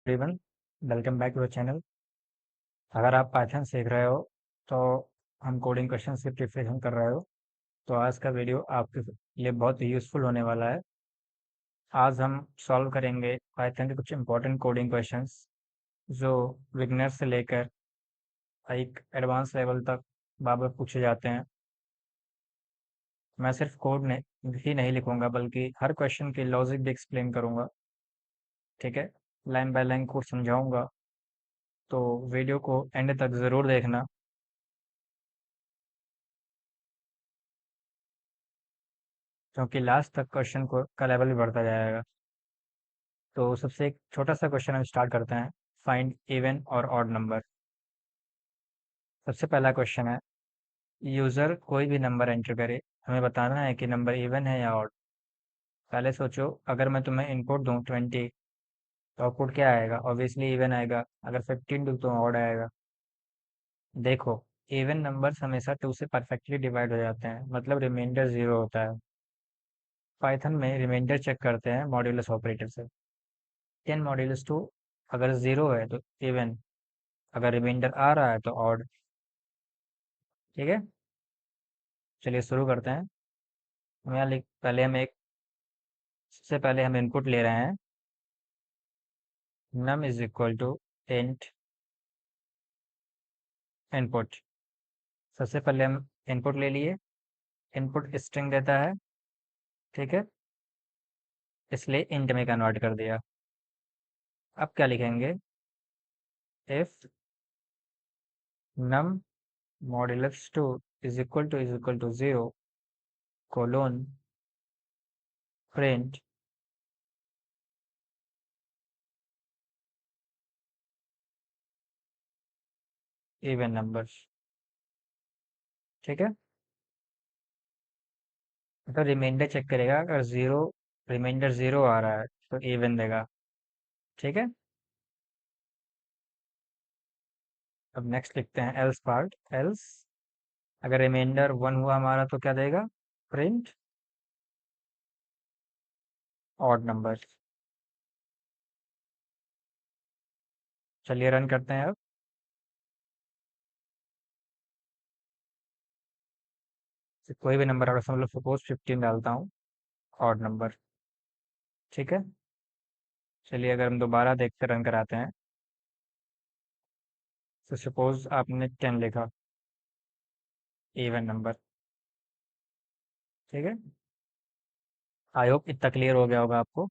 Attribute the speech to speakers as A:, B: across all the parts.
A: Everyone, welcome back to the channel. अगर आप Python सीख रहे हो तो हम कोडिंग क्वेश्चन की प्रिपरेशन कर रहे हो तो आज का वीडियो आपके लिए बहुत यूज़फुल होने वाला है। आज हम सॉल्व करेंगे पाइथन के कुछ इंपॉर्टेंट कोडिंग क्वेश्चंस जो बिगनर से लेकर एक एडवांस लेवल तक बार बार पूछे जाते हैं। मैं सिर्फ कोड ही नहीं लिखूंगा बल्कि हर क्वेश्चन की लॉजिक भी एक्सप्लेन करूंगा। ठीक है, लाइन बाय लाइन कोड समझाऊंगा, तो वीडियो को एंड तक ज़रूर देखना क्योंकि लास्ट तक क्वेश्चन को का लेवल भी बढ़ता जाएगा। तो सबसे एक छोटा सा क्वेश्चन हम स्टार्ट करते हैं। फाइंड इवन और ऑड नंबर। सबसे पहला क्वेश्चन है, यूज़र कोई भी नंबर एंटर करे, हमें बताना है कि नंबर इवन है या ऑड। पहले सोचो, अगर मैं तुम्हें इनपुट दूं 20 तो आउटपुट क्या आएगा? ऑब्वियसली इवन आएगा। अगर 15 दूं तो ऑड आएगा। देखो, इवन नंबर्स हमेशा 2 से परफेक्टली डिवाइड हो जाते हैं, मतलब रिमाइंडर 0 होता है। पाइथन में रिमाइंडर चेक करते हैं मॉड्यूलस ऑपरेटर से। 10 मॉड्यूलस 2 अगर 0 है तो इवन, अगर रिमाइंडर आ रहा है तो ऑड। ठीक है, चलिए शुरू करते हैं। हम यहाँ लिख पहले हम एक सबसे पहले हम इनपुट ले रहे हैं। num is equal to int input. सबसे पहले हम इनपुट ले लिए। इनपुट स्ट्रिंग देता है, ठीक है, इसलिए इंट में कन्वर्ट कर दिया। अब क्या लिखेंगे? If num modulus 2 is equal to 0 colon print even numbers. ठीक है, तो रिमाइंडर चेक करेगा, अगर रिमाइंडर 0 आ रहा है तो इवन देगा। ठीक है, अब नेक्स्ट लिखते हैं एल्स पार्ट। एल्स अगर रिमाइंडर 1 हुआ हमारा तो क्या देगा? Print odd number. चलिए रन करते हैं अब। कोई भी नंबर अगर मतलब सपोज 15 डालता हूँ, ऑड नंबर। ठीक है, चलिए अगर हम दोबारा देखते रन कराते हैं, तो सपोज आपने 10 लिखा, इवन नंबर। ठीक है, आई होप इतना क्लियर हो गया होगा आपको।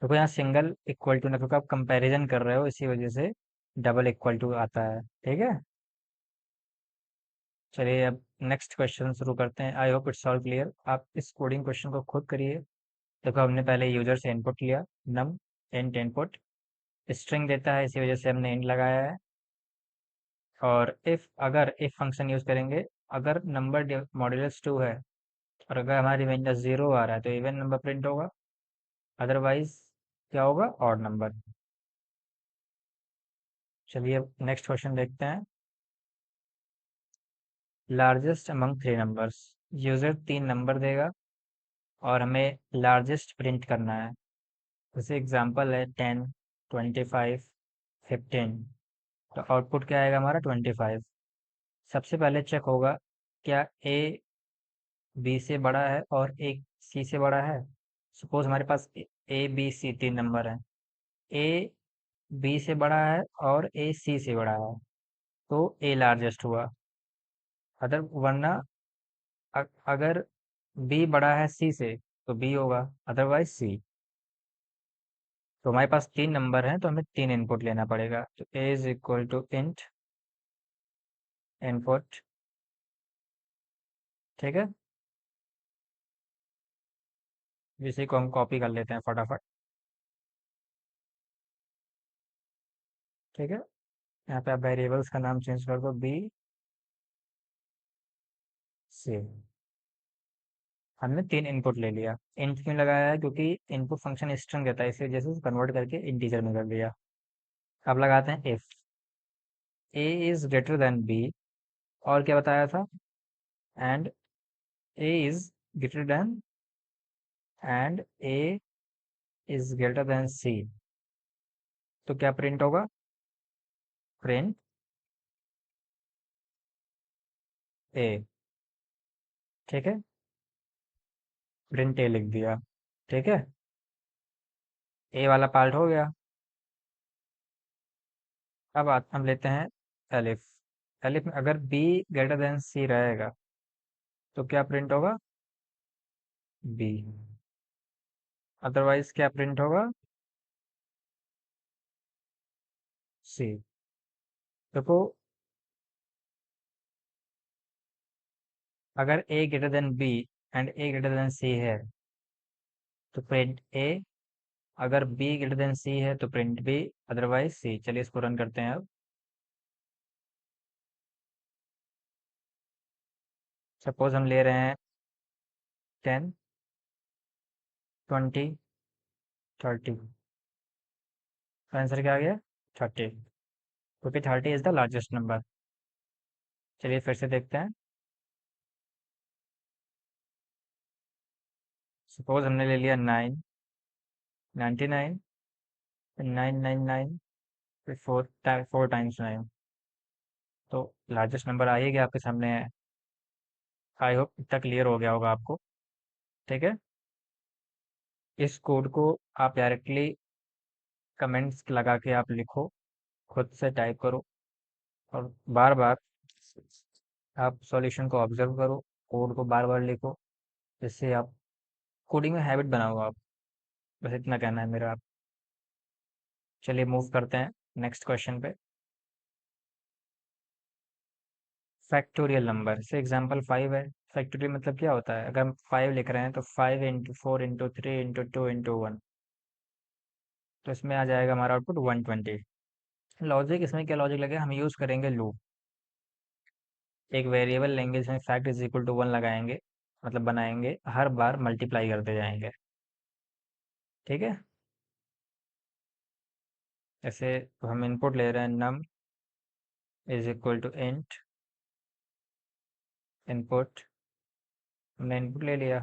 A: देखो यहाँ सिंगल इक्वल टू ना, क्योंकि आप कंपैरिजन कर रहे हो इसी वजह से डबल इक्वल टू आता है। ठीक है, चलिए अब नेक्स्ट क्वेश्चन शुरू करते हैं। I hope it's all clear. आप इस कोडिंग क्वेश्चन को खुद करिए। देखो, हमने पहले यूजर से इनपुट लिया, नम इंट इनपुट। स्ट्रिंग देता है, इसी वजह से हमने इंट लगाया है। और इफ फंक्शन यूज करेंगे, अगर नंबर मॉड्यूलस 2 है और अगर हमारा रिमाइंडर 0 आ रहा है तो इवन नंबर प्रिंट होगा, अदरवाइज क्या होगा? Odd number. चलिए अब नेक्स्ट क्वेश्चन देखते हैं। Largest among 3 numbers. User 3 number देगा और हमें लार्जेस्ट प्रिंट करना है। जैसे एग्जांपल है 10, 25, 15। तो आउटपुट क्या आएगा हमारा? 25। सबसे पहले चेक होगा, क्या ए बी से बड़ा है और ए सी से बड़ा है। सपोज हमारे पास ए बी सी 3 नंबर है, ए बी से बड़ा है और ए सी से बड़ा है, तो ए लार्जेस्ट हुआ। अदर वरना अगर बी बड़ा है सी से तो बी होगा, अदरवाइज सी। तो हमारे पास 3 नंबर हैं तो हमें 3 इनपुट लेना पड़ेगा। तो a is equal to int input. ठीक है, इसी को हम कॉपी कर लेते हैं फटाफट। ठीक है, यहाँ पे आप वेरिएबल्स का नाम चेंज कर दो, बी सी। हमने 3 इनपुट ले लिया। इंट क्यों लगाया है? क्योंकि इनपुट फंक्शन स्ट्रिंग देता है, इसी वजह से कन्वर्ट करके इंटीजर में कर दिया। अब लगाते हैं if a is greater than b, और क्या बताया था? And a is greater than, and a is greater than c. तो क्या प्रिंट होगा? Print a. ठीक है, प्रिंट ए लिख दिया। ठीक है, ए वाला पार्ट हो गया। अब हम लेते हैं एलिफ। एलिफ में अगर बी ग्रेटर देन सी रहेगा तो क्या प्रिंट होगा? बी। अदरवाइज क्या प्रिंट होगा? सी। देखो, अगर a greater than b and a greater than c है तो प्रिंट ए। अगर बी ग्रेटर देन सी है तो प्रिंट बी, अदरवाइज सी। चलिए इसको रन करते हैं अब। सपोज हम ले रहे हैं 10, 20, 30। तो आंसर क्या आ गया? 30, क्योंकि 30 इज द लार्जेस्ट नंबर। चलिए फिर से देखते हैं। सपोज हमने ले लिया 9, 99, 999, फिर फोर टाइम्स 9। तो लार्जेस्ट नंबर आ ही गया आपके सामने है। आई होप इतना क्लियर हो गया होगा आपको। ठीक है, इस कोड को आप डायरेक्टली कमेंट्स लगा के आप लिखो, खुद से टाइप करो, और बार बार आप सॉल्यूशन को ऑब्जर्व करो, कोड को बार बार लिखो, जिससे आप कोडिंग में हैबिट बनाओ आप। बस इतना कहना है मेरा आप। चलिए मूव करते हैं नेक्स्ट क्वेश्चन पे। फैक्टोरियल नंबर से एग्जांपल 5 है। फैक्टोरियल मतलब क्या होता है? अगर हम 5 लिख रहे हैं तो 5 इंटू 4 इंटू 3 इंटू 2 इंटू 1। तो इसमें आ जाएगा हमारा आउटपुट 120। लॉजिक, इसमें क्या लॉजिक लगे? हम यूज़ करेंगे लूप। एक वेरिएबल लेंगे जिसमें फैक्ट इज इक्वल टू 1 लगाएंगे, मतलब बनाएंगे, हर बार मल्टीप्लाई करते जाएंगे। ठीक है, जैसे हम इनपुट ले रहे हैं num is equal to int input. हमने इनपुट ले लिया।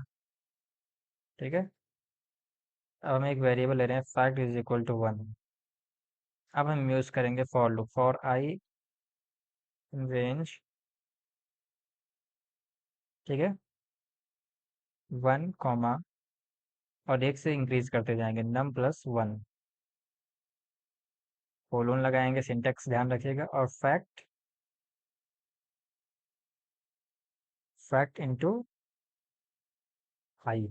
A: ठीक है, अब हम एक वेरिएबल ले रहे हैं फैक्ट इज इक्वल टू 1। अब हम यूज़ करेंगे for loop, for i in range. ठीक है, 1 और एक से इंक्रीज करते जाएंगे, नम प्लस 1। कोलोन लगाएंगे, सिंटेक्स ध्यान रखिएगा, और फैक्ट, फैक्ट इंटू आई।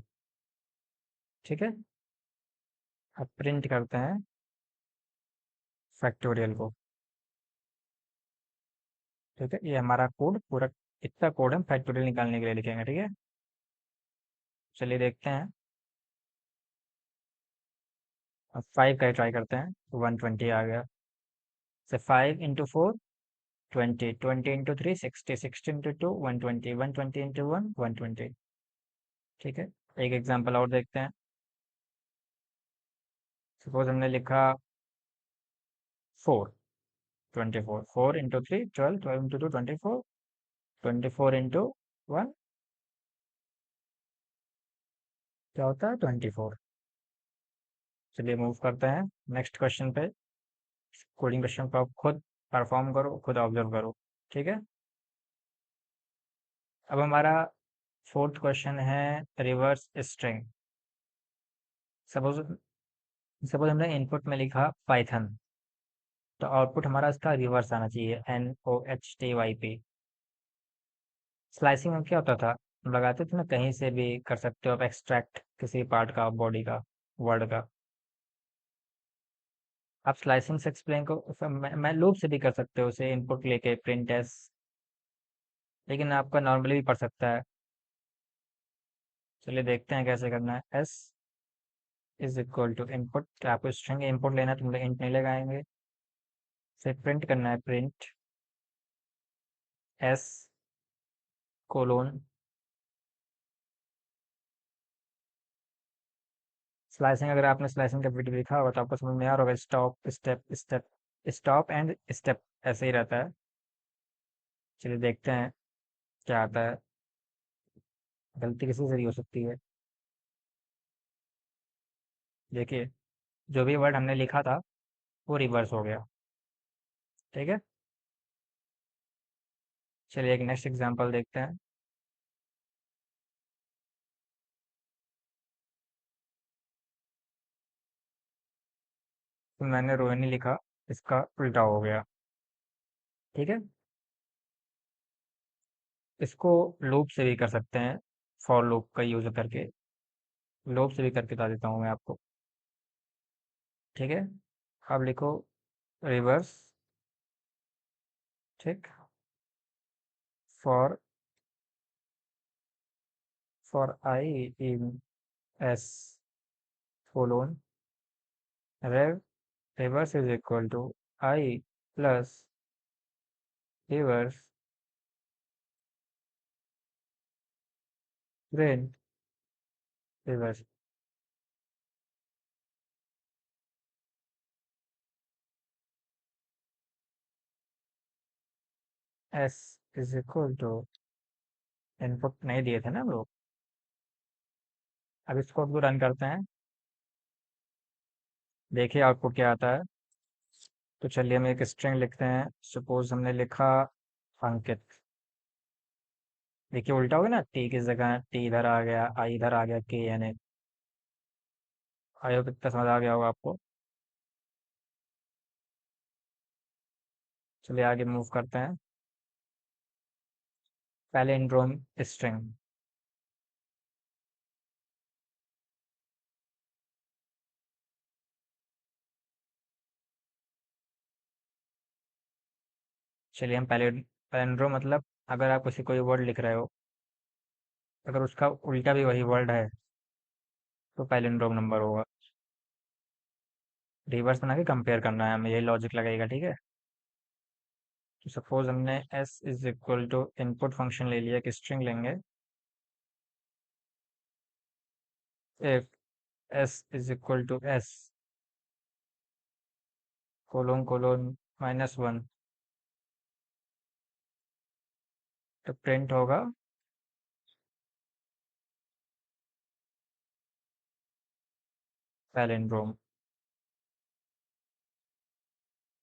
A: ठीक है, अब प्रिंट करते हैं फैक्टोरियल को। ठीक है, ये हमारा कोड पूरा, इतना कोड हम फैक्टोरियल निकालने के लिए लिखेंगे। ठीक है, चलिए देखते हैं। अब 5 का ट्राई करते हैं, 120 आ गया। से 5 इंटू 4, 20, 20 इंटू 3, 60, 60 इंटू 2, 120, 120 इंटू 1, 120। ठीक है, एक एग्जांपल और देखते हैं। सपोज हमने लिखा 4, 24, 4 इंटू 3, 12, 12 इंटू 2, 24, 24 इंटू 1, क्या होता है? 24। चलिए मूव करते हैं नेक्स्ट क्वेश्चन पे। कोडिंग क्वेश्चन को आप खुद परफॉर्म करो, खुद ऑब्जर्व करो। ठीक है, अब हमारा फोर्थ क्वेश्चन है रिवर्स स्ट्रिंग। सपोज सपोज हमने इनपुट में लिखा पाइथन, तो आउटपुट हमारा इसका रिवर्स आना चाहिए, NOHTYP। स्लाइसिंग में क्या होता था? हम लगाते थे ना, कहीं से भी कर सकते हो आप एक्सट्रैक्ट किसी पार्ट का, बॉडी का, वर्ड का। आप स्लाइसिंग से एक्सप्लेन को मैं लूप से भी कर सकते हो उसे, इनपुट लेके प्रिंट एस। लेकिन आपका नॉर्मली भी पढ़ सकता है। चलिए देखते हैं कैसे करना है। S is equal to input, आपको स्ट्रिंग इनपुट लेना है तो हम लोग इंट नहीं लगाएंगे। फिर प्रिंट करना है, प्रिंट एस कोलोन। स्लाइसिंग, अगर आपने स्लाइसिंग का वीडियो देखा होगा तो आपको समझ में आ रहा होगा, stop step step, stop and step, ऐसे ही रहता है। चलिए देखते हैं क्या आता है। गलती किसी से भी हो सकती है। देखिए, जो भी वर्ड हमने लिखा था वो रिवर्स हो गया। ठीक है। चलिए एक नेक्स्ट एग्जांपल देखते हैं। तो मैंने रोहिणी लिखा, इसका उल्टा हो गया। ठीक है। इसको लूप से भी कर सकते हैं, फॉर लूप का यूज करके। लूप से भी करके बता देता हूँ मैं आपको। ठीक है। अब लिखो रिवर्स। ठीक। For i in s colon rev reverse is equal to i plus reverse print reverse s is equal to, input नहीं दिए थे ना हम लोग। अब इसको अब रन करते हैं, देखिए आउटपुट क्या आता है। तो चलिए हम एक स्ट्रिंग लिखते हैं। सपोज हमने लिखा अंकित। देखिए उल्टा हो गया ना, टी की जगह टी इधर आ गया, आई इधर आ गया, के एन ए। आई होप इतना समझ आ गया होगा आपको। चलिए आगे मूव करते हैं। पहले इंड्रोम स्ट्रिंग। चलिए हम पहले पैलिंड्रोम मतलब अगर आप किसी कोई वर्ड लिख रहे हो, अगर उसका उल्टा भी वही वर्ड है तो पैलिंड्रोम नंबर होगा। रिवर्स बना के कंपेयर करना है हमें, यही लॉजिक लगेगा। ठीक है। तो सपोज हमने s is equal to input function ले लिया, एक स्ट्रिंग लेंगे। If s is equal to s colon colon -1, तो प्रिंट होगा पैलिंड्रोम।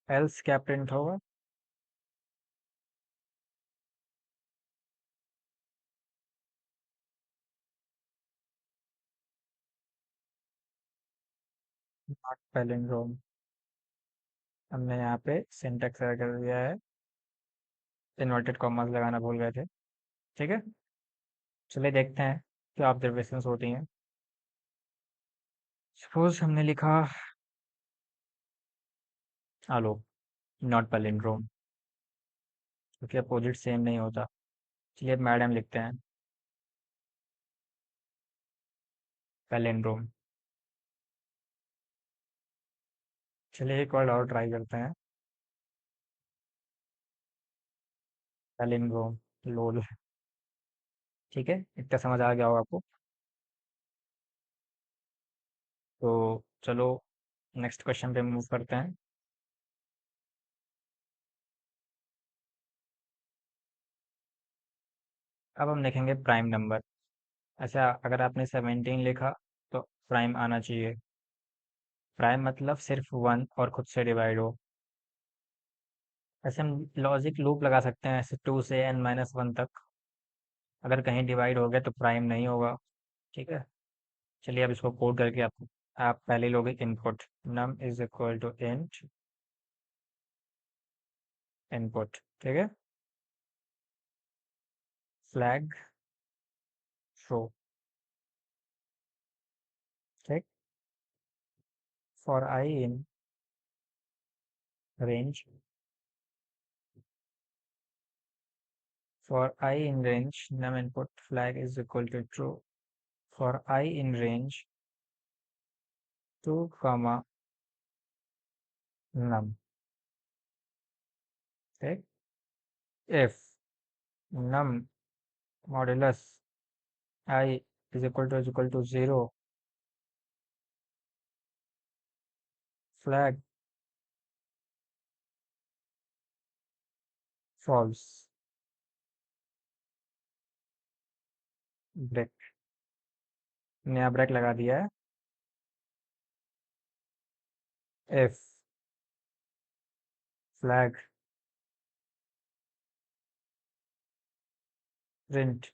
A: एल्स क्या प्रिंट होगा? Not palindrome. हमने यहाँ पे सिंटेक्स एरर कर दिया है, इन्वर्टेड कॉमास लगाना भूल गए थे। ठीक है। चलिए देखते हैं क्या ऑब्जर्वेशंस होती हैं। सपोज हमने लिखा आलो, नॉट पैलिंड्रोम, क्योंकि अपोजिट सेम नहीं होता। चलिए अब मैडम लिखते हैं, पैलिंड्रोम। चलिए एक वर्ड और ट्राई करते हैं, पैलिंड्रोम, लोल। ठीक है, इतना समझ आ गया होगा आपको। तो चलो नेक्स्ट क्वेश्चन पे मूव करते हैं। अब हम लिखेंगे प्राइम नंबर। अच्छा, अगर आपने 17 लिखा तो प्राइम आना चाहिए। प्राइम मतलब सिर्फ वन और खुद से डिवाइड हो। ऐसे हम लॉजिक लूप लगा सकते हैं, ऐसे 2 से n-1 तक। अगर कहीं डिवाइड हो गया तो प्राइम नहीं होगा। ठीक है। चलिए अब इसको कोड करके आप पहले लोगे input, num is equal to int input. ठीक है। Flag show. ठीक। For i in range, for I in range, num input flag is equal to true. For I in range 2, comma num. Okay. If num modulus I is equal to 0, flag false. Break, नया break लगा दिया है। if flag, print,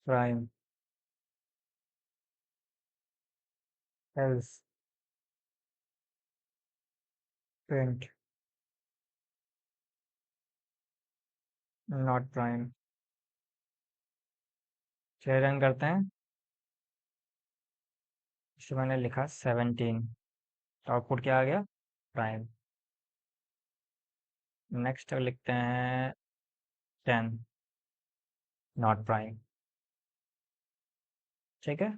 A: prime, else, print, not prime. चलिए run करते हैं। इसे मैंने लिखा 17, तो आउटपुट क्या आ गया? प्राइम। नेक्स्ट लिखते हैं 10, नॉट प्राइम। ठीक है।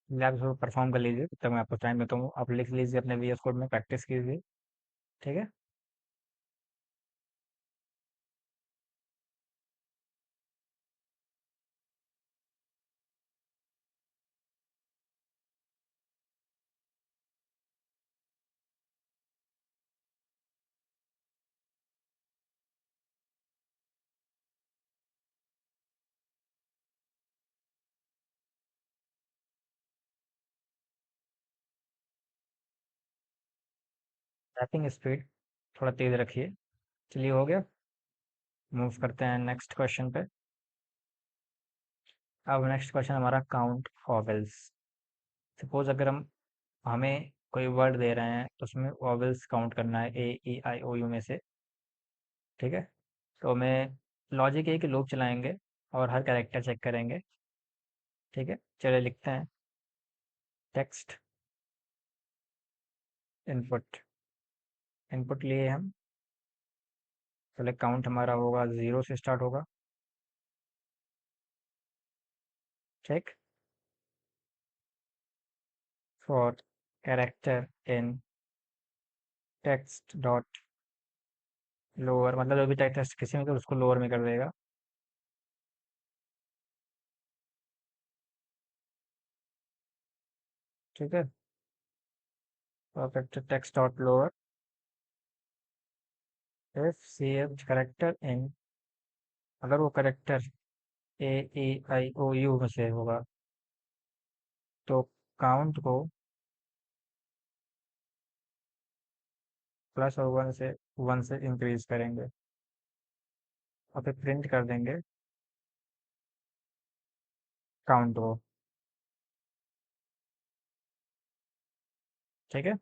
A: लैब इसको परफॉर्म कर लीजिए, तब तक मैं आपको टाइम देता हूँ। आप लिख लीजिए अपने वीएस कोड में, प्रैक्टिस कीजिए। ठीक है। टाइपिंग स्पीड थोड़ा तेज रखिए। चलिए हो गया। मूव करते हैं नेक्स्ट क्वेश्चन पे। अब नेक्स्ट क्वेश्चन हमारा काउंट वॉवेल्स। सपोज अगर हमें कोई वर्ड दे रहे हैं तो उसमें वॉवेल्स काउंट करना है, ए ई आई ओ यू में से। ठीक है। तो हमें लॉजिक है कि लूप चलाएंगे और हर कैरेक्टर चेक करेंगे। ठीक है, चलिए लिखते हैं टेक्स्ट इनपुट। इनपुट लिए हम। पहले काउंट हमारा होगा, 0 से स्टार्ट होगा। ठीक। For character in text dot lower, मतलब जो भी टेक्स्ट किसी में तो उसको लोअर में कर देगा। ठीक है। Perfect text dot lower if c h character in, अगर वो character A E I O you में से होगा तो काउंट को प्लस और 1 से इंक्रीज करेंगे और फिर प्रिंट कर देंगे काउंट को। ठीक है।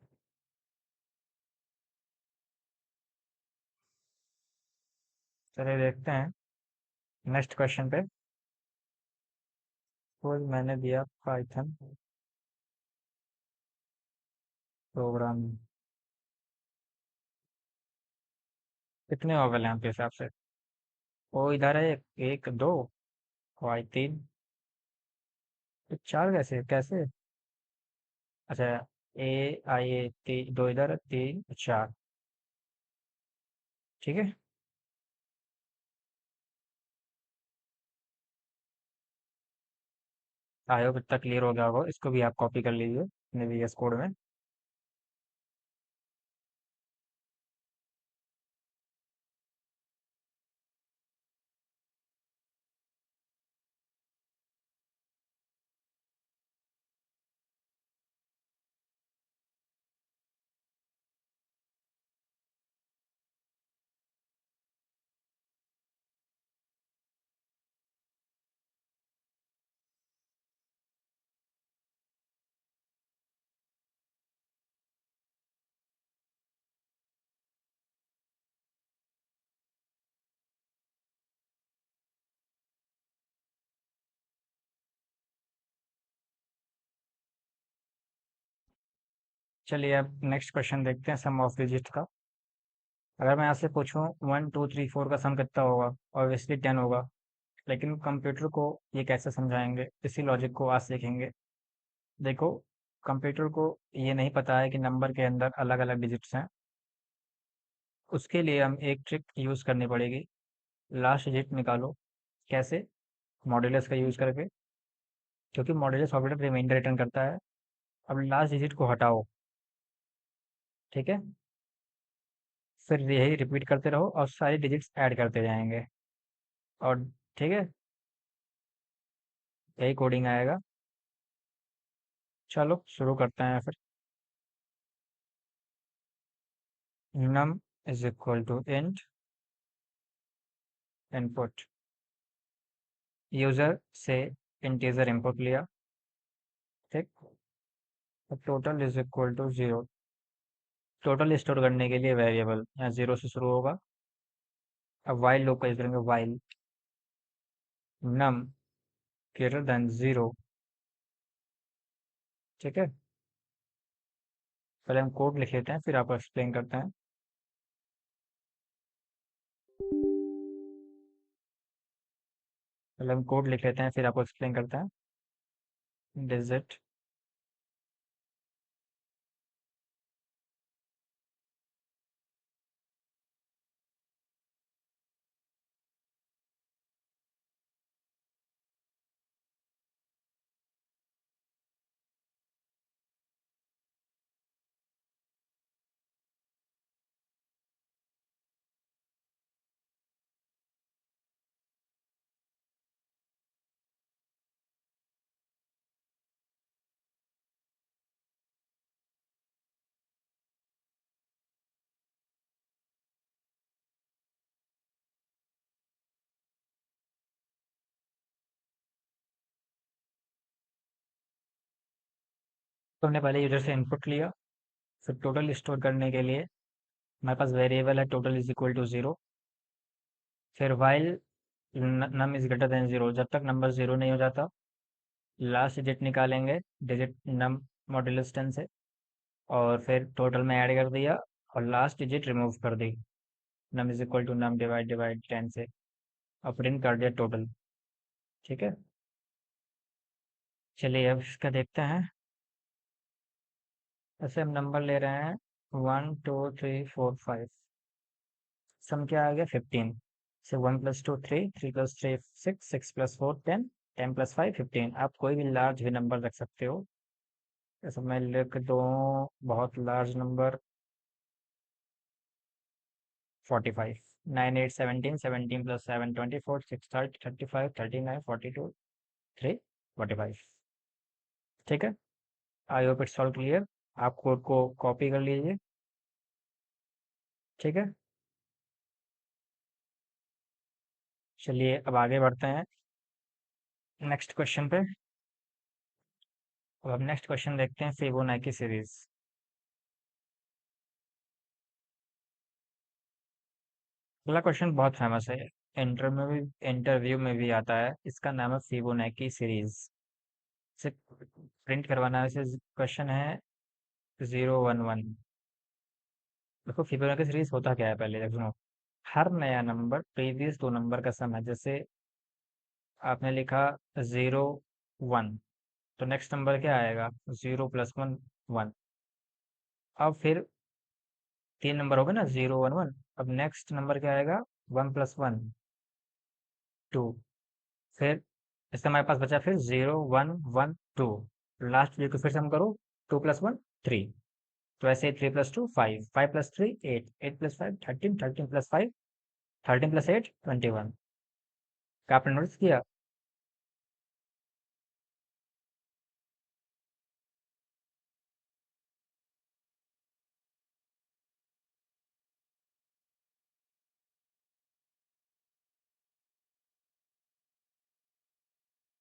A: चलिए देखते हैं नेक्स्ट क्वेश्चन पे। तो मैंने दिया पाइथन प्रोग्राम। कितने ओवल हैं आपके हिसाब से? ओ इधर है, एक दो, और तीन। तो चार कैसे कैसे? अच्छा, ए आई ए दो इधर, तीन, चार। ठीक है। आई होप इतना क्लियर हो गया होगा। इसको भी आप कॉपी कर लीजिए अपने वीएस कोड में। चलिए अब नेक्स्ट क्वेश्चन देखते हैं, सम ऑफ डिजिट का। अगर मैं आपसे पूछूं 1 2 3 4 का सम कितना होगा, ऑब्वियसली 10 होगा। लेकिन कंप्यूटर को ये कैसे समझाएंगे, इसी लॉजिक को आज सीखेंगे। देखो, कंप्यूटर को ये नहीं पता है कि नंबर के अंदर अलग अलग डिजिट्स हैं। उसके लिए हम एक ट्रिक यूज़ करनी पड़ेगी। लास्ट डिजिट निकालो। कैसे? मॉड्यूलस का यूज़ करके, क्योंकि मॉड्यूलस ऑपरेटर रिमाइंडर रिटर्न करता है। अब लास्ट डिजिट को हटाओ। ठीक है। फिर यही रिपीट करते रहो और सारी डिजिट्स ऐड करते जाएंगे। और ठीक है, यही कोडिंग आएगा। चलो शुरू करते हैं फिर। num is equal to int input. User से इंटीजर इनपुट लिया, ठीक। अब total is equal to 0। Total store करने के लिए वेरिएबल यहाँ 0 से शुरू होगा। अब वाइल लूप का यूज करेंगे, वाइल num ग्रेटर देन 0, ठीक है। पहले हम कोड लिख लेते हैं, फिर आपको एक्सप्लेन करते हैं। पहले हम कोड लिख लेते हैं, फिर आपको एक्सप्लेन करते हैं। डिजिट तो हमने पहले यूजर से इनपुट लिया, फिर टोटल स्टोर करने के लिए हमारे पास वेरिएबल है टोटल इज इक्वल टू 0। फिर while num is greater than 0, जब तक नंबर 0 नहीं हो जाता लास्ट डिजिट निकालेंगे, डिजिट नम मॉड्यूलस 10 से, और फिर टोटल में ऐड कर दिया और लास्ट डिजिट रिमूव कर दी, num is equal to num divide divide 10 से, और प्रिंट कर दिया टोटल, ठीक है। चलिए अब इसका देखते हैं। ऐसे हम नंबर ले रहे हैं 1 2 3 4 5, सम क्या आ गया 15 से 1 + 2 3, 3 + 3 6, 6 + 4 10, 10 + 5 15। आप कोई भी लार्ज भी नंबर रख सकते हो। जैसे मैं लिख दूँ बहुत लार्ज नंबर 45, 9 8 17, 17 + 7 24, 6 30 35 39 42 3 45, ठीक है। I hope it's all clear. आप कोड को कॉपी कर लीजिए, ठीक है। चलिए अब आगे बढ़ते हैं नेक्स्ट क्वेश्चन पे। अब नेक्स्ट क्वेश्चन देखते हैं फिबोनाची सीरीज। अगला क्वेश्चन बहुत फेमस है, इंटरव्यू में भी आता है। इसका नाम है फिबोनाची सीरीज। इसे प्रिंट करवाना है। वैसे क्वेश्चन है 0 1 1। देखो फिबोनाची सीरीज होता क्या है, पहले देखो। हर नया नंबर प्रीवियस दो नंबर का सम है। जैसे आपने लिखा 0 1, तो नेक्स्ट नंबर क्या आएगा 0 + 1 1। अब फिर तीन नंबर हो गए ना 0 1 1। अब नेक्स्ट नंबर क्या आएगा 1 + 1 2। फिर इसका हमारे पास बचा फिर 0 1 1 2। लास्ट डिजिट को फिर से हम करो 2 + 1 3। तो ऐसे 3 + 2 5, 5 + 3 8, 8 + 5 13, 13 + 5 13 + 8 21। क्या आपने नोटिस किया?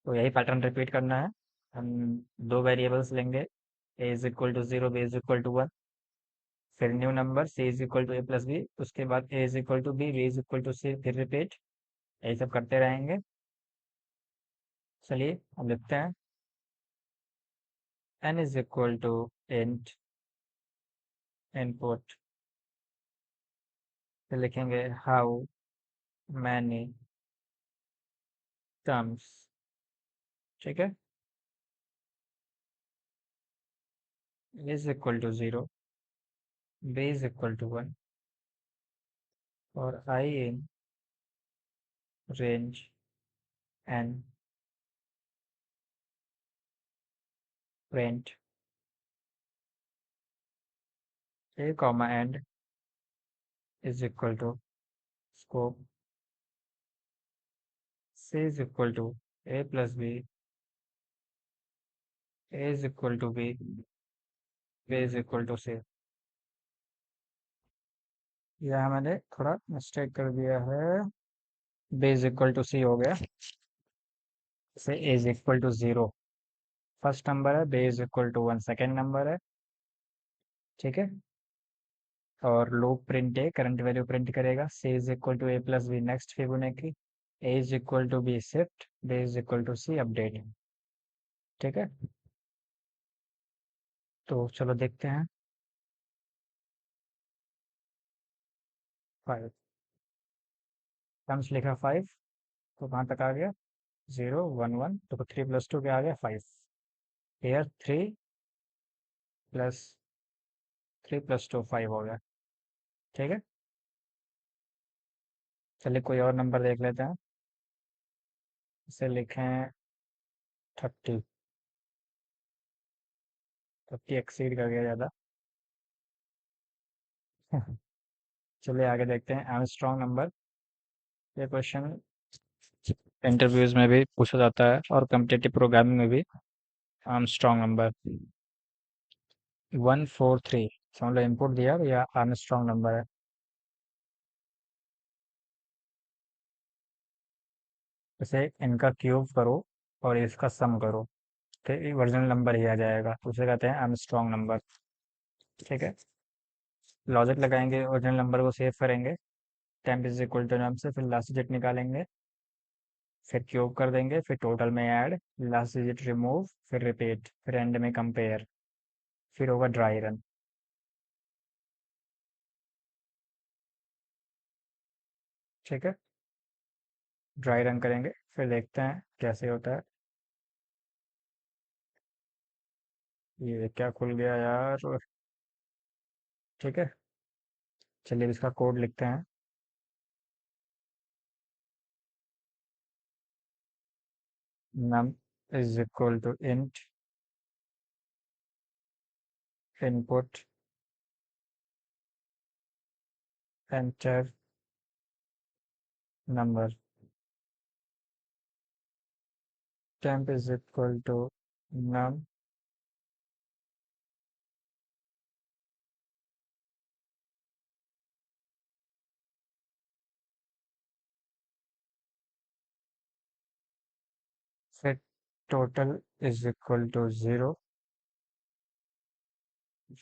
A: तो यही पैटर्न रिपीट करना है। हम दो वेरिएबल्स लेंगे, a is equal to 0, b is equal to 1। फिर new number c is equal to a + b, उसके बाद a is equal to b, b is equal to c, फिर रिपीट। यही सब करते रहेंगे। चलिए अब लिखते हैं n is equal to int input. फिर लिखेंगे हाउ मैनी टर्म्स, ठीक है। Is equal to 0, b is equal to 1, और i in range n print a comma and is equal to scope c is equal to a + b a is equal to b, b is equal to c. यह मैंने थोड़ा mistake कर दिया है, b is equal to c हो गया। से ए is equal to zero first number है, b is equal to one second number है। ठीक है। और लूप प्रिंट है, करंट वैल्यू प्रिंट करेगा। C is equal to a plus b next Fibonacci. A is equal to b shift, b is equal to c update. ठीक है। तो चलो देखते हैं। 5 टर्म्स लिखा 5, तो कहाँ तक आ गया? 0 1 1, तो 3 + 2 क्या आ गया? 5। हेयर 3 + 2 5 हो गया। ठीक है। चलिए कोई और नंबर देख लेते हैं। इसे लिखें 30। 30 एक्सीड कर गया ज़्यादा। चलिए आगे देखते हैं। Armstrong number. ये क्वेश्चन इंटरव्यूज में भी पूछा जाता है और कम्पिटिटिव प्रोग्रामिंग में भी। आर्मस्ट्रॉन्ग नंबर 143, समझ लो इनपुट दिया या आर्मस्ट्रॉन्ग नंबर है। इसे इनका क्यूब करो और इसका सम करो, तो ये ओरिजिनल नंबर ही आ जाएगा, उसे कहते हैं आर्मस्ट्रॉन्ग नंबर। ठीक है। लॉजिक लगाएंगे, ओरिजिनल नंबर को सेव करेंगे, टेम्प इज इक्वल टू नम से, फिर लास्ट डिजिट निकालेंगे, फिर क्यूब कर देंगे, फिर टोटल में ऐड, लास्ट डिजिट रिमूव, फिर रिपीट, फिर एंड में कंपेयर, फिर होगा ड्राई रन। ठीक है। ड्राई रन करेंगे, फिर देखते हैं कैसे होता है। ये क्या खुल गया यार। ठीक है। चलिए अब इसका कोड लिखते हैं। num is equal to int input enter number, temp is equal to num फिर total is equal to 0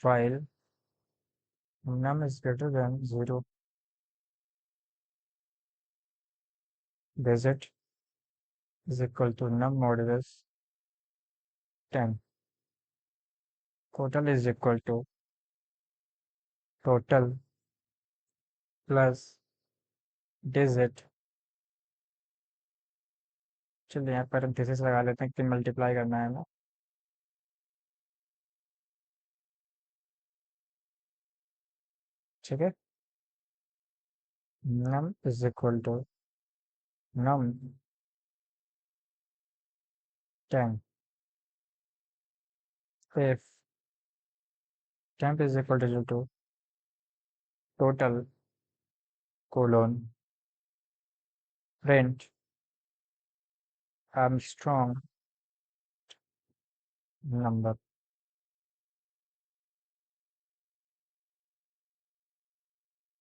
A: while num is greater than 0, visit is equal to num modulus 10, total is equal to total plus digit। चलिए यहाँ parenthesis लगा लेते हैं कि multiply करना है ना। ठीक है। num is equal to num 10 if temp is equal to total colon print Armstrong number,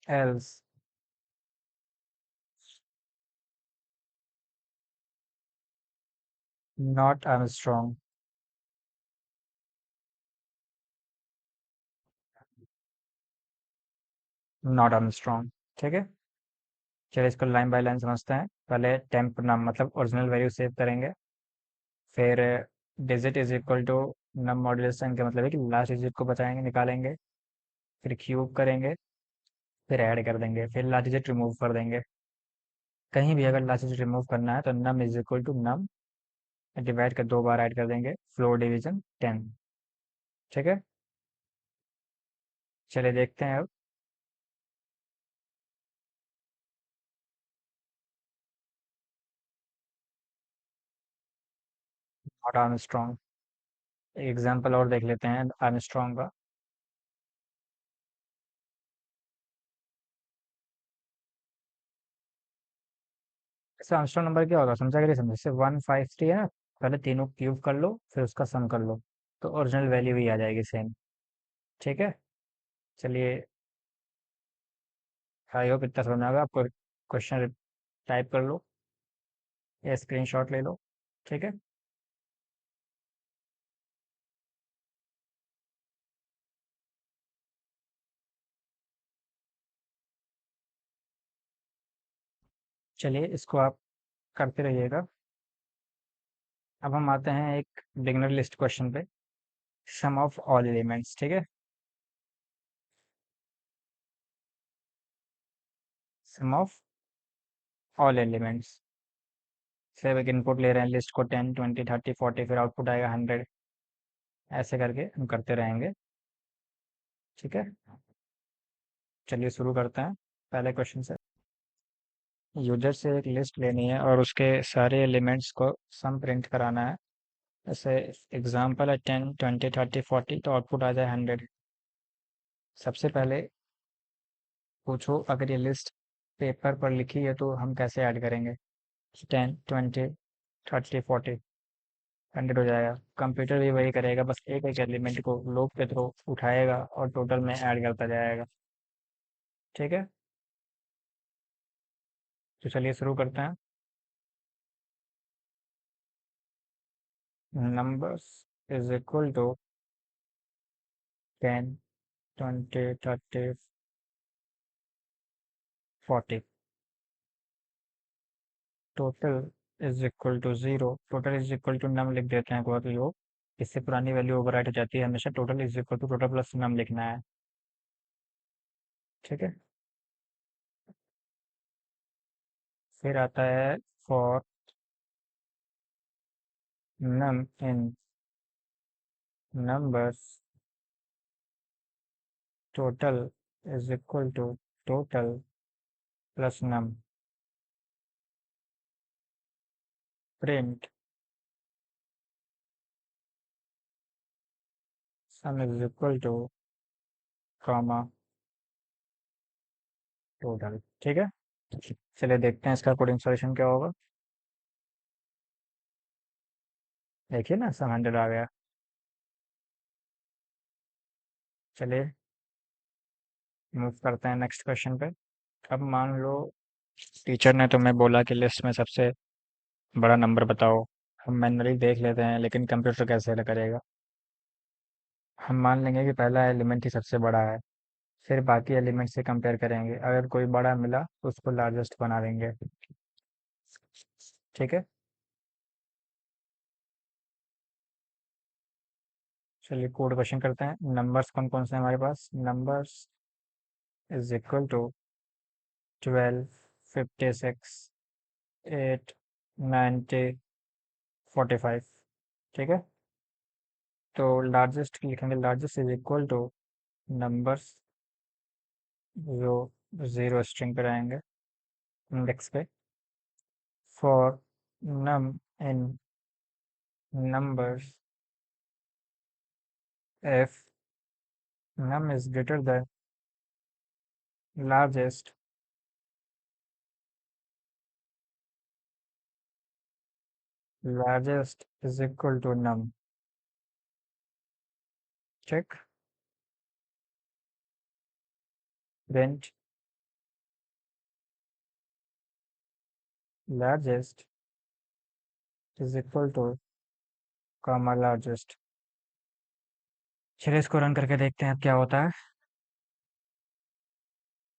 A: else not Armstrong। Not Armstrong. ठीक है। चलिए इसको लाइन बाय लाइन समझते हैं। पहले टेम्प नम मतलब ओरिजिनल वैल्यू सेव करेंगे, फिर digit is equal to num modulus ten का मतलब है कि लास्ट डिजिट को बचाएंगे, निकालेंगे, फिर क्यूब करेंगे, फिर ऐड कर देंगे, फिर लास्ट डिजिट रिमूव कर देंगे। कहीं भी अगर लास्ट डिजिट रिमूव करना है तो num is equal to num divide कर 2 बार ऐड कर देंगे, फ्लोर डिवीजन 10। ठीक है। चलिए देखते हैं अब। Not Armstrong. एग्जाम्पल और देख लेते हैं आर्मस्ट्रॉन्ग का। इससे आर्मस्ट्रांग नंबर क्या होगा समझा, कि नहीं समझा? जैसे 153 है ना, पहले तीनों क्यूब कर लो फिर उसका सम कर लो। तो ओरिजिनल वैल्यू ही आ जाएगी सेम। ठीक है, चलिए। आई होप इतना समझ में आएगा आपको। क्वेश्चन टाइप कर लो या स्क्रीनशॉट ले लो। ठीक है, चलिए इसको आप करते रहिएगा। अब हम आते हैं एक बिगनर लिस्ट क्वेश्चन पे। सम ऑफ ऑल एलिमेंट्स। ठीक है, सम ऑफ ऑल एलिमेंट्स से एक इनपुट ले रहे हैं लिस्ट को 10 20 30 40, फिर आउटपुट आएगा 100। ऐसे करके हम करते रहेंगे। ठीक है, चलिए शुरू करते हैं पहले क्वेश्चन से। यूजर से एक लिस्ट लेनी है और उसके सारे एलिमेंट्स को सम प्रिंट कराना है। जैसे एग्जाम्पल है 10 20 30 40, तो आउटपुट आ जाए 100। सबसे पहले पूछो, अगर ये लिस्ट पेपर पर लिखी है तो हम कैसे ऐड करेंगे। 10 20 30 40, 100 हो जाएगा। कंप्यूटर भी वही करेगा, बस एक एक एलिमेंट को लूप के थ्रू उठाएगा और टोटल में ऐड करता जाएगा। ठीक है, तो चलिए शुरू करते हैं। Numbers is equal to 10 20 30 40। Total is equal to 0। Total is equal to num लिख देते हैं कोई भी हो। इससे पुरानी वैल्यू ओवरराइट हो जाती है। हमेशा total is equal to total plus num लिखना है। ठीक है, फिर आता है for num in numbers, total is equal to total plus num. Print sum is equal to comma total। ठीक है, चलिए देखते हैं इसका कोडिंग सॉल्यूशन क्या होगा। देखिए ना, सम 100 आ गया। चलिए मूव करते हैं नेक्स्ट क्वेश्चन पे। अब मान लो टीचर ने तुम्हें बोला कि लिस्ट में सबसे बड़ा नंबर बताओ। हम मैनुअली देख लेते हैं, लेकिन कंप्यूटर कैसे करेगा। हम मान लेंगे कि पहला एलिमेंट ही सबसे बड़ा है, फिर बाकी एलिमेंट से कंपेयर करेंगे। अगर कोई बड़ा मिला तो उसको लार्जेस्ट बना देंगे। ठीक है, चलिए कोड क्वेश्चन करते हैं। नंबर्स कौन कौन से हैं हमारे पास। Numbers is equal to 12 56 8 90 45। ठीक है, तो लार्जेस्ट लिखेंगे। Largest is equal to numbers जो जीरो स्ट्रिंग पे रहेंगे इंडेक्स पे। For num in numbers if num is greater than largest, largest is equal to num। check। print largest is equal to comma largest। चलिए इसको run करके देखते हैं अब क्या होता है।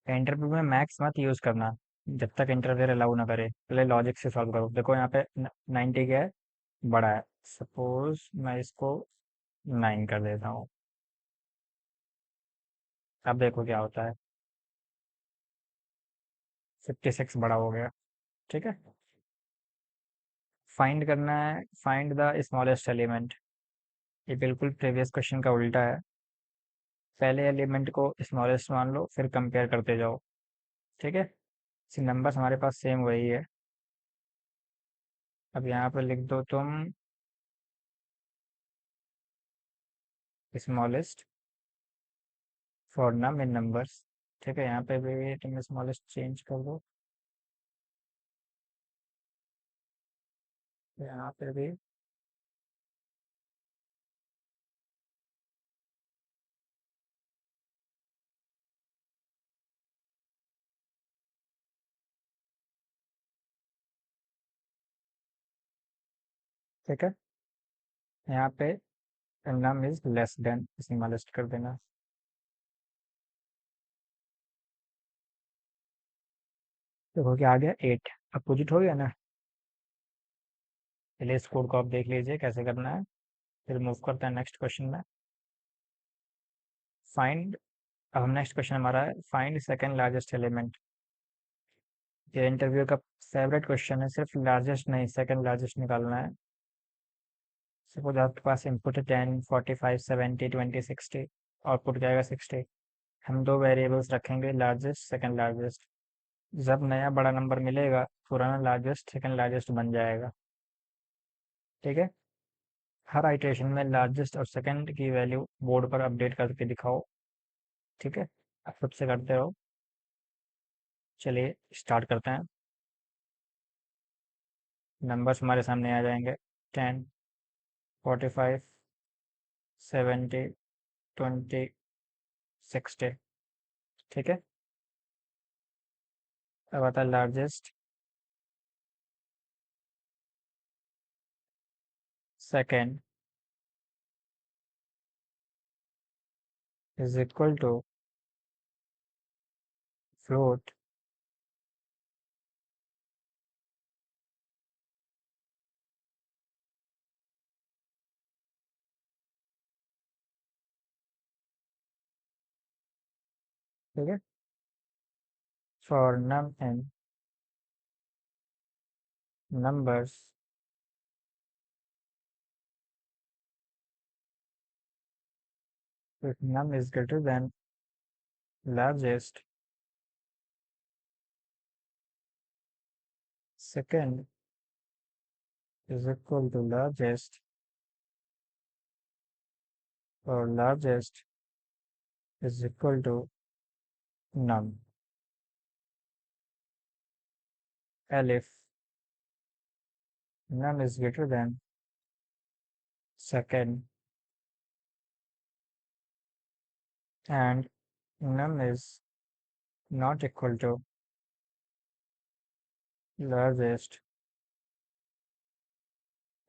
A: इंटरव्यू में मैक्स मत यूज करना जब तक इंटरव्यूअर अलाउ ना करे। पहले लॉजिक से सॉल्व करो। देखो यहाँ पे 90 क्या है, बड़ा है। सपोज मैं इसको 9 कर देता हूँ। अब देखो क्या होता है। 56 बड़ा हो गया। ठीक है, फाइंड करना है। Find the smallest element. ये बिल्कुल प्रीवियस क्वेश्चन का उल्टा है। पहले एलिमेंट को स्मॉलेस्ट मान लो, फिर कंपेयर करते जाओ। ठीक है, नंबर्स हमारे पास सेम वही है। अब यहाँ पर लिख दो तुम smallest for num in numbers. ठीक है, यहाँ पे भी तुम स्मॉलेस्ट चेंज कर दो। यहाँ पे भी ठीक है, यहाँ पे num इज लेस देन इसी लिस्ट कर देना। तो हो गया, आ गया 8, अपोजिट हो गया ना। चलिए इस कोड को आप देख लीजिए कैसे करना है, फिर मूव करते हैं नेक्स्ट क्वेश्चन में। फाइंड, अब हम नेक्स्ट क्वेश्चन हमारा है फाइंड सेकेंड लार्जेस्ट एलिमेंट। ये इंटरव्यू का फेवरेट क्वेश्चन है, सिर्फ लार्जेस्ट नहीं सेकेंड लार्जेस्ट निकालना है। सपोज आपके पास इनपुट है 10, 45, 70, 20, 60, आउटपुट जाएगा 60। हम दो वेरिएबल्स रखेंगे, लार्जेस्ट सेकेंड लार्जेस्ट। जब नया बड़ा नंबर मिलेगा, पुराना लार्जेस्ट सेकेंड लार्जेस्ट बन जाएगा। ठीक है, हर आइटरेशन में लार्जेस्ट और सेकेंड की वैल्यू बोर्ड पर अपडेट करके दिखाओ। ठीक है, आप खुद से करते रहो। चलिए स्टार्ट करते हैं। नंबर्स हमारे सामने आ जाएंगे, 10, 45, 70, 20, 60। ठीक है, अब आता है largest second is equal to float ठीक है, for num in numbers if num is greater than largest second is equal to largest or largest is equal to num. If num is greater than second and num is not equal to largest,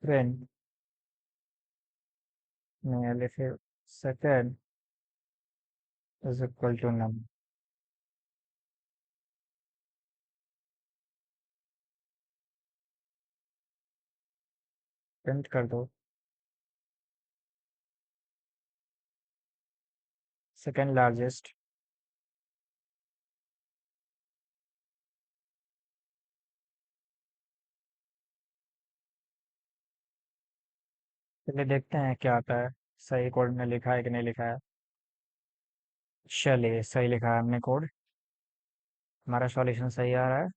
A: then if second is equal to num. Print कर दो second largest. चलिए देखते हैं क्या आता है, सही code में लिखा है कि नहीं लिखा है। चलिए सही लिखा है हमने कोड, हमारा सॉल्यूशन सही आ रहा है।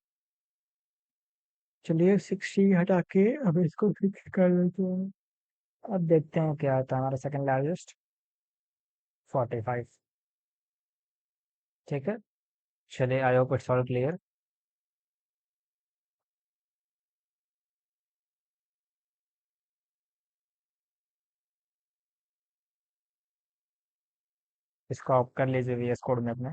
A: चलिए 60 हटा के अब इसको फिक्स कर देते हैं। अब देखते हैं क्या आता है हमारा सेकंड लार्जेस्ट, 45। ठीक है, चलिए I hope it's all clear. इसको आप कर लीजिए वीएस कोड में अपने।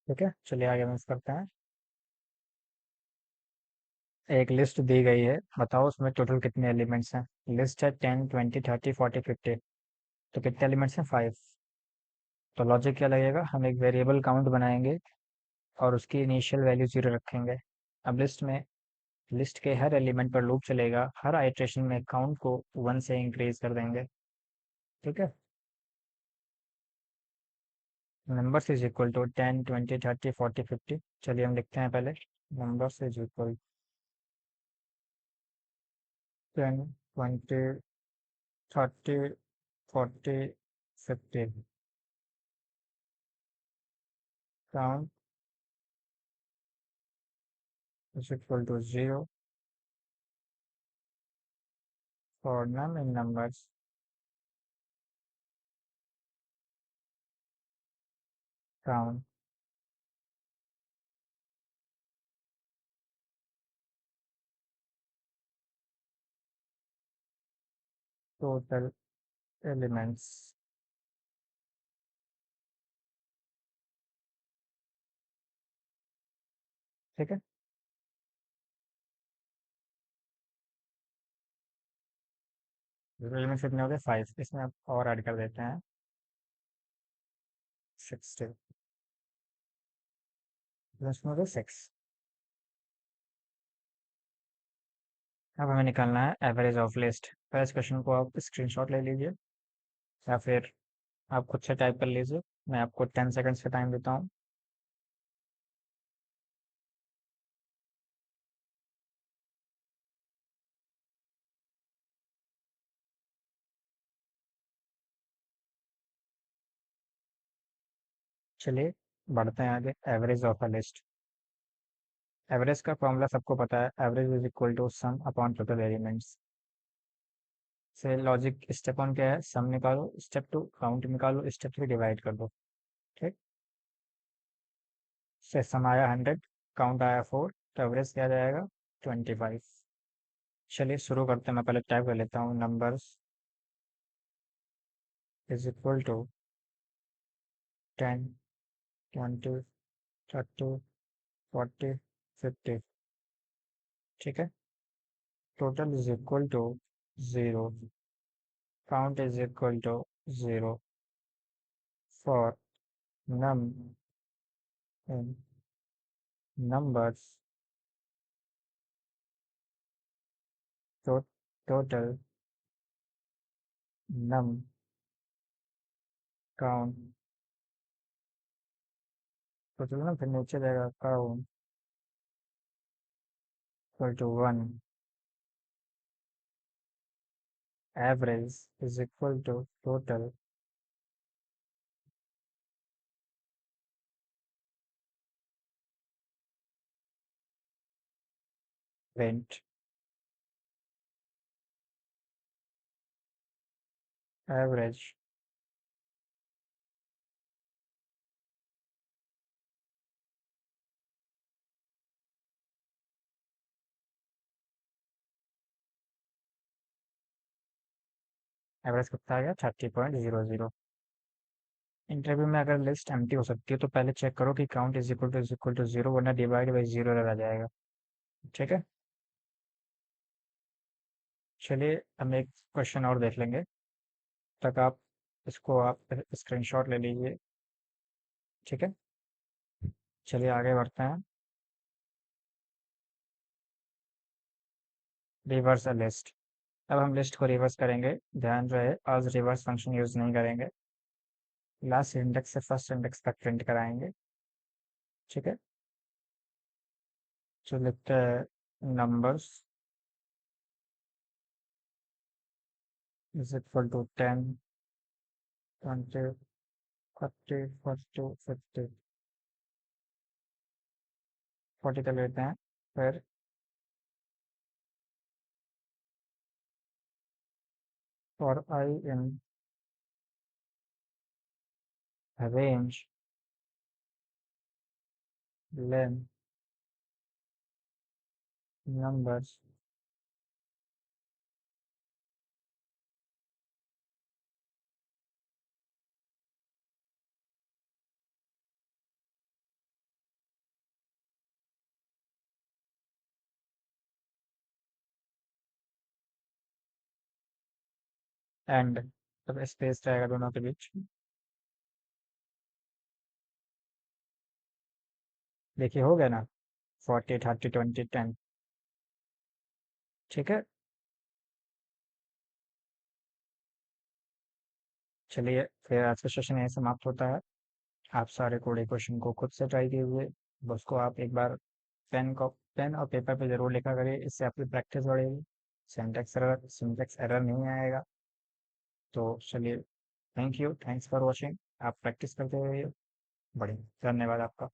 A: ठीक है, चलिए आगे मूव करते हैं। एक लिस्ट दी गई है, बताओ उसमें टोटल कितने एलिमेंट्स हैं। लिस्ट है 10, 20, 30, 40, 50। तो कितने एलिमेंट्स हैं, 5। तो लॉजिक क्या लगेगा, हम एक वेरिएबल काउंट बनाएंगे और उसकी इनिशियल वैल्यू 0 रखेंगे। अब लिस्ट के हर एलिमेंट पर लूप चलेगा, हर आइट्रेशन में काउंट को 1 से इंक्रीज कर देंगे। ठीक है, नंबर्स इज इक्वल टू 10, 20, 30, 40, 50। चलिए हम लिखते हैं पहले, numbers is equal 10, 20, 30, 40, 50। Count is equal to 0 for num in numbers count total elements. ठीक है। एलिमेंट्स कितने हो गए? 5। इसमें आप और ऐड कर देते हैं 60। इसमें हो गए 6। अब हमें निकालना है एवरेज ऑफ लिस्ट। पहले इस क्वेश्चन को आप स्क्रीनशॉट ले लीजिए या फिर आप खुद से टाइप कर लीजिए। मैं आपको 10 सेकंड्स का टाइम देता हूँ। चलिए बढ़ते हैं आगे। Average of a list. Average का फॉर्मूला सबको पता है। Average is equal to sum upon total elements. से लॉजिक स्टेप वन क्या है? सम निकालो, स्टेप टू काउंट निकालो, स्टेप थ्री डिवाइड कर दो। ठीक। से सम आया 100, काउंट आया 4, तो एवरेज क्या आ जाएगा? 25। चलिए शुरू करते हैं। मैं पहले टाइप कर लेता हूँ। Numbers is equal to 10, 20, 30, 40, 50। ठीक है। Total is equal to 0, count is equal to 0 for num in numbers, to, total num count, total ना फिर नीचे जाएगा count equal to 1, average is equal to total rent. Average average कितना आ गया? 30.00। Interview में अगर लिस्ट एम्प्टी हो सकती है तो पहले चेक करो कि काउंट इज इक्वल टू 0, वरना डिवाइड बाई 0 रह जाएगा। ठीक है। चलिए हम एक क्वेश्चन और देख लेंगे। तक आप इसको आप स्क्रीनशॉट ले लीजिए। ठीक है। चलिए आगे बढ़ते हैं। Reverse a list. अब हम लिस्ट को रिवर्स करेंगे। ध्यान रहे आज रिवर्स फंक्शन यूज नहीं करेंगे। लास्ट इंडेक्स से फर्स्ट इंडेक्स तक प्रिंट कराएंगे। ठीक है। तो लिखते हैं नंबर्स इज इक्वल टू 10, 20, 30, 40, 50। 40 तक लेते हैं। फिर for i in range lane numbers and, तब स्पेस रहेगा दोनों के बीच। देखिए हो गया ना? 40, 30, 20, 10। ठीक है। चलिए फिर आज का सेशन यहीं समाप्त होता है। आप सारे कोडे क्वेश्चन को खुद से ट्राई कीजिए। बस को आप एक बार पेन और पेपर पे जरूर लिखा करिए। इससे आपकी प्रैक्टिस बढ़ेगी। सिंटेक्स एरर नहीं आएगा। तो चलिए, thank you, thanks for watching. आप प्रैक्टिस करते रहिए। बढ़िया, धन्यवाद आपका।